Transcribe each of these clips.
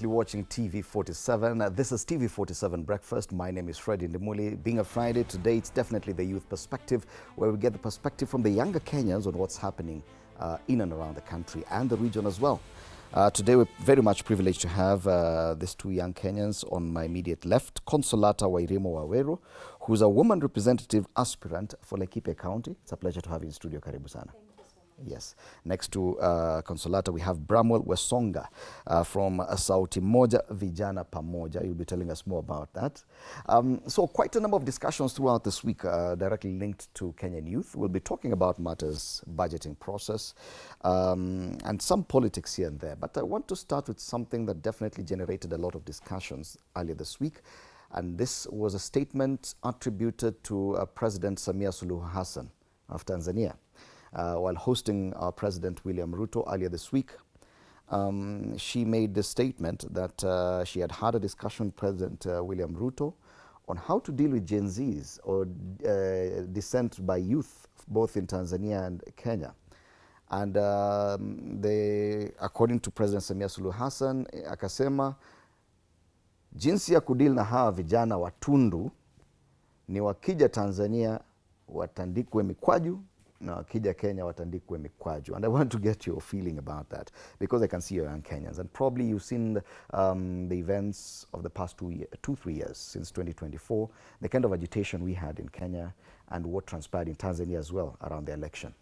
Watching TV47. This is TV47 Breakfast. My name is Freddy Ndimuli. Being a Friday, today it's definitely the youth perspective, where we get the perspective from the younger Kenyans on what's happening in and around the country and the region as well. Today we're very much privileged to have these two young Kenyans. On my immediate left, Consolata Wairimo Waweru, who's a woman representative aspirant for Laikipia County. It's a pleasure to have you in studio. Karibu sana. Yes. Next to Consolata, we have Bramwell Wesonga from Sauti Moja Vijana Pamoja. You'll be telling us more about that. So quite a number of discussions throughout this week directly linked to Kenyan youth. We'll be talking about matters, budgeting process, and some politics here and there. But I want to start with something that definitely generated a lot of discussions earlier this week. And this was a statement attributed to President Samia Suluhu Hassan of Tanzania. While hosting our President William Ruto earlier this week, she made the statement that she had had a discussion with President William Ruto on how to deal with Gen Zs or dissent by youth, both in Tanzania and Kenya. And according to President Samia Suluhu Hassan, akasema jinsi ya kudili na hawa vijana watundu ni wakija Tanzania watandikwe mikwaju na wakija Kenya watandikwe mikwaju. And I want to get your feeling about that, because I can see you're young Kenyans and probably you've seen the events of the past 2-3 years since 2024, the kind of agitation we had in Kenya and what transpired in Tanzania as well around the election.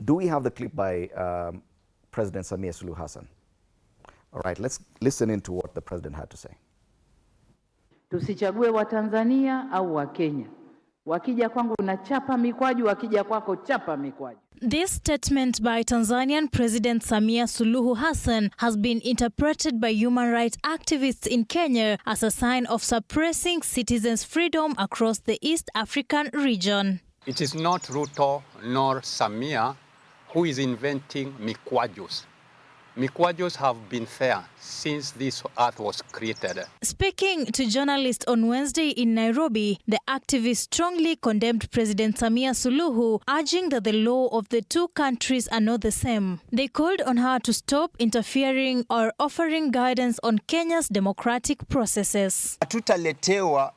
Do we have the clip by President Samia Suluhu Hassan? All right, let's listen into what the president had to say. Tusichague wa Tanzania au wa Kenya. Wakija kwangu na chapa mikwaju, wakija kwako chapa mikwaju. This statement by Tanzanian President Samia Suluhu Hassan has been interpreted by human rights activists in Kenya as a sign of suppressing citizens' freedom across the East African region. It is not Ruto nor Samia who is inventing mikwajus. Mikwajos have been fair since this earth was created. Speaking to journalists on Wednesday in Nairobi, the activists strongly condemned President Samia Suluhu, urging that the law of the two countries are not the same. They called on her to stop interfering or offering guidance on Kenya's democratic processes. Hatutaletewa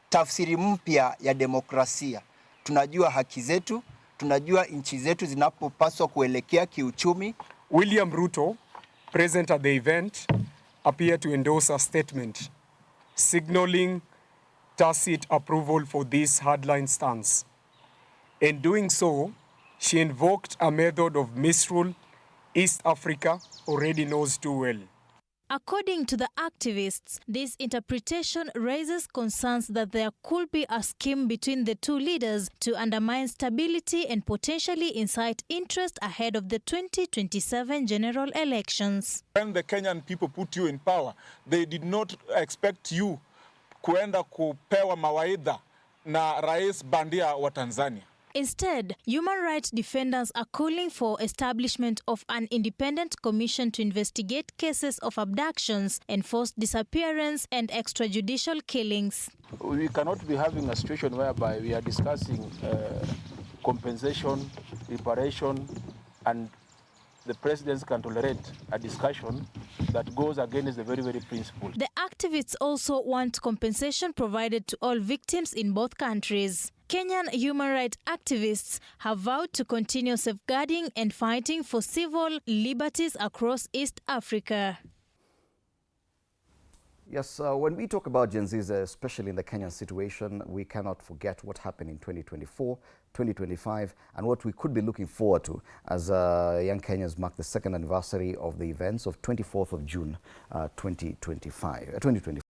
tafsiri mpya ya demokrasia. Tunajua haki zetu, tunajua nchi zetu zinapopaswa kuelekea kiuchumi. William Ruto, present at the event, appeared to endorse a statement signaling tacit approval for this hardline stance. In doing so, she invoked a method of misrule East Africa already knows too well. According to the activists, this interpretation raises concerns that there could be a scheme between the two leaders to undermine stability and potentially incite interest ahead of the 2027 general elections. When the Kenyan people put you in power, they did not expect you kuenda kupewa mawaidha na rais bandia wa Tanzania. Instead, human rights defenders are calling for establishment of an independent commission to investigate cases of abductions, enforced disappearance, and extrajudicial killings. We cannot be having a situation whereby we are discussing compensation, reparation, and the president can tolerate a discussion that goes against the very, very principle. The activists also want compensation provided to all victims in both countries. Kenyan human rights activists have vowed to continue safeguarding and fighting for civil liberties across East Africa. Yes, when we talk about Gen Zs, especially in the Kenyan situation, we cannot forget what happened in 2024, 2025, and what we could be looking forward to as young Kenyans mark the second anniversary of the events of 24th of June 2024.